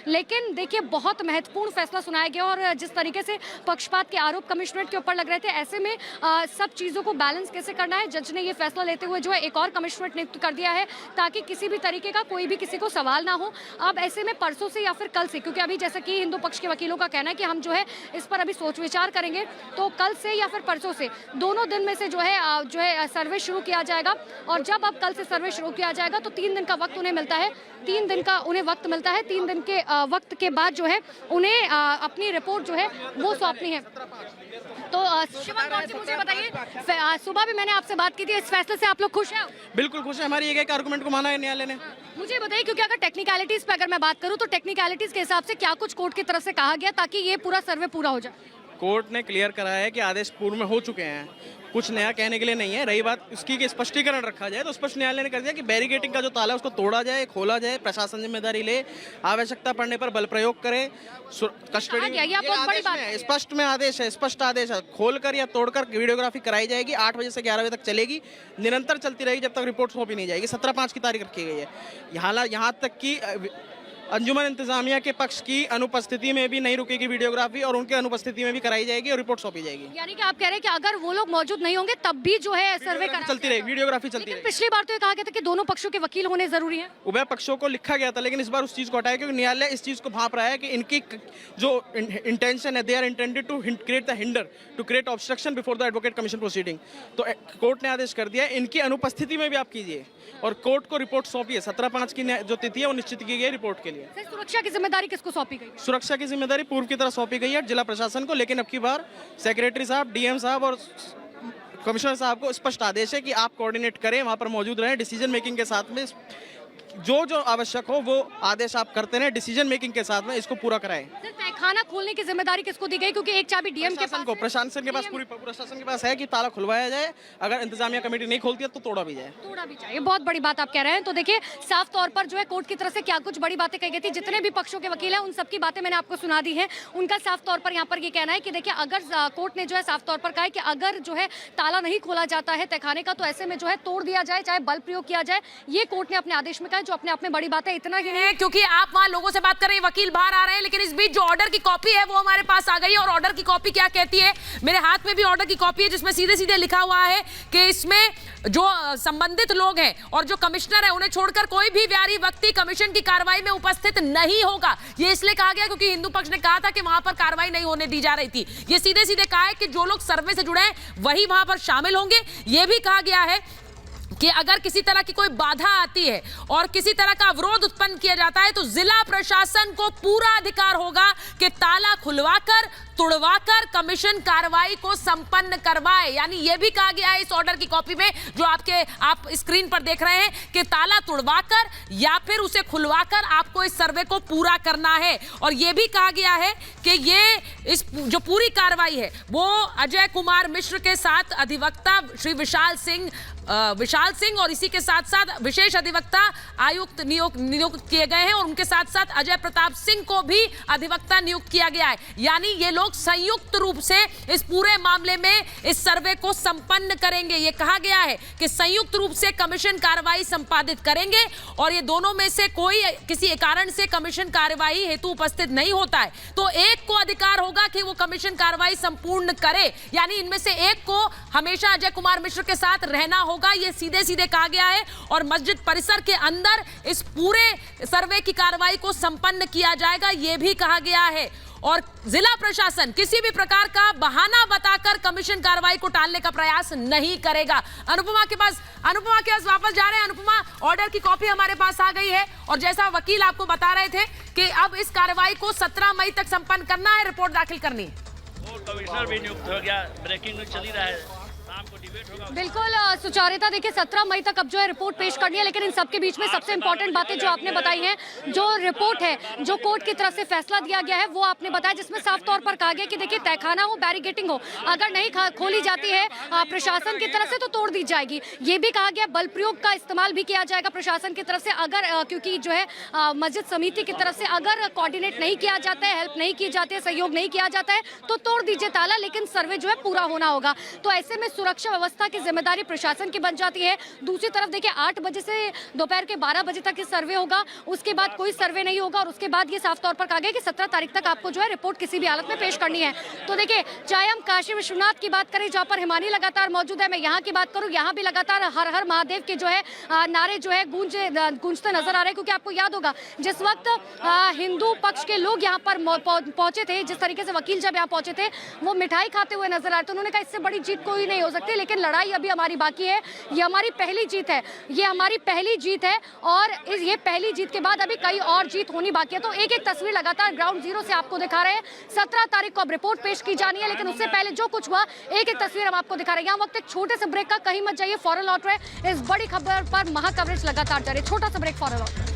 लेकिन देखिए बहुत महत्वपूर्ण फैसला सुनाया गया और जिस तरीके से पक्षपात के आरोप कमिश्नरेट के ऊपर लग रहे थे, ऐसे में सब चीज़ों को बैलेंस कैसे करना है, जज ने ये फैसला लेते हुए जो है एक और कमिश्नरेट नियुक्त कर दिया है ताकि किसी भी तरीके का कोई भी किसी को सवाल ना हो। अब ऐसे में परसों से या फिर कल से, क्योंकि अभी जैसा कि हिंदू पक्ष के वकीलों का कहना है कि हम जो है इस पर अभी सोच विचार करेंगे, तो कल से या फिर परसों से दोनों दिन में से जो है सर्वे शुरू किया जाएगा। और जब अब कल से सर्वे शुरू किया जाएगा तो 3 दिन का वक्त उन्हें मिलता है, 3 दिन का उन्हें वक्त मिलता है। 3 दिन के वक्त के बाद जो है उन्हें अपनी रिपोर्ट जो है वो सौंपनी है। तो शिवम कौर जी मुझे बताइए, सुबह भी मैंने आपसे बात की थी, इस फैसले से आप लोग खुश हैं? बिल्कुल खुश है, हमारी एक आर्गुमेंट को माना है न्यायालय ने। मुझे बताइए, क्योंकि अगर टेक्निकलिटीज पे अगर मैं बात करूं तो टेक्निकलिटीज के हिसाब से क्या कुछ कोर्ट की तरफ से कहा गया ताकि ये पूरा सर्वे पूरा हो जाए? कोर्ट ने क्लियर करा है कि आदेश पूर्व में हो चुके हैं, कुछ नया कहने के लिए नहीं है। रही बात उसकी कि स्पष्टीकरण रखा जाए, तो स्पष्ट न्यायालय ने कर दिया कि बैरिकेटिंग का जो ताला है उसको तोड़ा जाए, खोला जाए, प्रशासन जिम्मेदारी ले, आवश्यकता पड़ने पर बल प्रयोग करे, कस्टडी में स्पष्ट में आदेश है, स्पष्ट आदेश है, खोलकर या तोड़कर वीडियोग्राफी कराई जाएगी। 8 बजे से 11 बजे तक चलेगी, निरंतर चलती रहेगी जब तक रिपोर्ट सौंपी नहीं जाएगी। 17/5 की तारीख रखी गई है। यहाँ तक कि अंजुमन इंतजामिया के पक्ष की अनुपस्थिति में भी नहीं रुकेगी वीडियोग्राफी और उनके अनुपस्थिति में भी कराई जाएगी और रिपोर्ट सौंपी जाएगी। यानी कि आप कह रहे हैं कि अगर वो लोग मौजूद नहीं होंगे तब भी जो है सर्वे चलती रहेगी, वीडियोग्राफी चलती रहेगी। पिछली बार तो ये कहा गया था कि दोनों पक्षों के वकील होने जरूरी है। उभय पक्षों को लिखा गया था, लेकिन इस बार उस चीज को हटाया क्योंकि न्यायालय इस चीज को भांप रहा है कि इनकी जो इंटेंशन है, they are intended to create the hinder, to create obstruction before the advocate commission proceeding. तो कोर्ट ने आदेश कर दिया इनकी अनुपस्थिति में भी आप कीजिए और कोर्ट को रिपोर्ट सौंपी है। 17/5 की जो तिथि है वो निश्चित की गई रिपोर्ट के लिए। सुरक्षा की जिम्मेदारी किसको सौंपी गई? सुरक्षा की जिम्मेदारी पूर्व की तरह सौंपी गई है जिला प्रशासन को, लेकिन अब की बार सेक्रेटरी साहब, डीएम साहब और कमिश्नर साहब को स्पष्ट आदेश है कि आप कोऑर्डिनेट करें, वहां पर मौजूद रहें, डिसीजन मेकिंग के साथ में जो आवश्यक हो वो आदेश आप करते रहे, डिसीजन मेकिंग के साथ में इसको पूरा कराएं। तहखाना खोलने की जिम्मेदारी किसको दी गई? क्योंकि एक चाबी डीएम के पास, प्रशासन के पास, पूरी प्रशासन के पास है कि ताला खुलवाया जाए, अगर इंतजामिया कमेटी नहीं खोलती है तो तोड़ा भी जाए। ये बहुत बड़ी बात आप कह रहे हैं। तो देखिए साफ तौर पर जो है कोर्ट की तरफ से क्या कुछ बड़ी बातें कही गई थी, जितने भी पक्षों के वकील हैं उन सबकी बातें मैंने आपको सुना दी है। उनका साफ तौर पर यहाँ पर ये कहना है कि देखिए अगर कोर्ट ने जो है साफ तौर पर कहा है कि अगर जो है ताला नहीं खोला जाता है तहखाने का तो ऐसे में जो है तोड़ दिया जाए, चाहे बल प्रयोग किया जाए। ये कोर्ट ने अपने आदेश में कहा, जो अपने आप में बड़ी बात है। इतना ही नहीं, क्योंकि आप वहां लोगों से बात कर रहे हैं, वकील बाहर आ रहे हैं, लेकिन इस बीच जो ऑर्डर की कॉपी है वो हमारे पास आ गई है। और ऑर्डर की कॉपी क्या कहती है? मेरे हाथ में भी ऑर्डर की कॉपी है जिसमें सीधे सीधे लिखा हुआ है कि इसमें जो संबंधित लोग हैं और जो कमिश्नर है उन्हें छोड़कर कोई भी व्यारी व्यक्ति कमीशन की कार्रवाई में उपस्थित नहीं होगा। ये इसलिए कहा गया क्योंकि हिंदू पक्ष ने कहा था कि वहां पर कार्रवाई नहीं होने दी जा रही थी। ये सीधे सीधे कहा है कि जो लोग सर्वे से जुड़े हैं वही वहां पर शामिल होंगे। यह भी कहा गया है कि अगर किसी तरह की कोई बाधा आती है और किसी तरह का अवरोध उत्पन्न किया जाता है तो जिला प्रशासन को पूरा अधिकार होगा कि ताला खुलवाकर, तुड़वाकर कमीशन कार्रवाई को संपन्न करवाए। यानी यह भी कहा गया है इस ऑर्डर की कॉपी में जो आप स्क्रीन पर देख रहे हैं कि ताला तुड़वाकर या फिर उसे खुलवाकर आपको इस सर्वे को पूरा करना है। और यह भी कहा गया है कि इस जो पूरी कार्रवाई है वो अजय कुमार मिश्र के साथ अधिवक्ता श्री विशाल सिंह और इसी के साथ साथ विशेष अधिवक्ता आयुक्त नियुक्त किए गए हैं और उनके साथ साथ अजय प्रताप सिंह को भी अधिवक्ता नियुक्त किया गया है। यानी ये लोग संयुक्त रूप से इस पूरे मामले में इस सर्वे को संपन्न करेंगे। ये कहा गया है कि संयुक्त रूप से कमीशन कार्रवाई संपादित करेंगे और ये दोनों में से कोई किसी कारण से कमीशन कार्रवाई हेतु उपस्थित नहीं होता है तो एक को अधिकार होगा कि वो कमीशन कार्रवाई संपूर्ण करे। यानी इनमें से एक को हमेशा अजय कुमार मिश्र के साथ रहना होगा, ये सीधे सीधे कहा गया है। और मस्जिद परिसर के अंदर इस पूरे सर्वे की कार्रवाई को संपन्न किया जाएगा, यह भी कहा गया है। और जिला प्रशासन किसी भी प्रकार का बहाना बताकर कमीशन कार्रवाई को टालने का प्रयास नहीं करेगा। अनुपमा के पास वापस जा रहे हैं। अनुपमा, ऑर्डर की कॉपी हमारे पास आ गई है और जैसा वकील आपको बता रहे थे कि अब इस कार्रवाई को 17 मई तक संपन्न करना है, रिपोर्ट दाखिल करनी है। कमिश्नर भी नियुक्त हो गया, ब्रेकिंग न्यूज चली रहा है, शाम को डिबेट होगा। बिल्कुल सुचारिता, देखिए 17 मई तक अब जो है रिपोर्ट पेश करनी है, लेकिन इन सबके बीच में सबसे इंपॉर्टेंट बातें जो आपने बताई हैं, जो रिपोर्ट है, जो कोर्ट की तरफ से फैसला दिया गया है वो आपने बताया, जिसमें साफ तौर पर कहा गया कि देखिए तहखाना हो, बैरिकेटिंग हो, अगर नहीं खोली जाती है प्रशासन की तरफ से तो तोड़ दी जाएगी। ये भी कहा गया बल प्रयोग का इस्तेमाल भी किया जाएगा प्रशासन की तरफ से, अगर क्योंकि जो है मस्जिद समिति की तरफ से अगर कोऑर्डिनेट नहीं किया जाता है, हेल्प नहीं की जाती है, सहयोग नहीं किया जाता है तो तोड़ दीजिए ताला, लेकिन सर्वे जो है पूरा होना होगा। तो ऐसे में सुरक्षा व्यवस्था की जिम्मेदारी प्रशासन की बन जाती है। दूसरी तरफ देखिए 8 बजे से दोपहर के 12 बजे तक ये सर्वे होगा, उसके बाद कोई सर्वे नहीं होगा और उसके बाद ये साफ तौर पर कहा गया कि 17 तारीख तक आपको जो है रिपोर्ट किसी भी हालत में पेश करनी है। तो देखिए चाहे हम काशी विश्वनाथ की बात करें जहाँ पर हिमानी लगातार मौजूद है, मैं यहाँ की बात करूँ, यहाँ भी लगातार हर हर महादेव के जो है नारे जो है गूंजते नजर आ रहे हैं। क्योंकि आपको याद होगा जिस वक्त हिंदू पक्ष के लोग यहाँ पर पहुंचे थे, जिस तरीके से वकील जब यहाँ पहुंचे थे वो मिठाई खाते हुए नजर आ रहे थे। उन्होंने कहा इससे बड़ी जीत कोई नहीं हो सकती, लेकिन लड़ाई अभी हमारी बाकी है। ये हमारी पहली जीत है, ये हमारी पहली जीत है और ये पहली जीत के बाद अभी कई और जीत होनी बाकी है। तो एक एक तस्वीर लगातार ग्राउंड जीरो से आपको दिखा रहे हैं। 17 तारीख को अब रिपोर्ट पेश की जानी है, लेकिन उससे पहले जो कुछ हुआ एक एक तस्वीर हम आपको दिखा रहे हैं। यहाँ वक्त एक छोटे से ब्रेक का, कहीं मत जाइए, फौरन लौट रहे। इस बड़ी खबर पर महा कवरेज लगातार जारी। छोटा सा ब्रेक, फौरन लौट।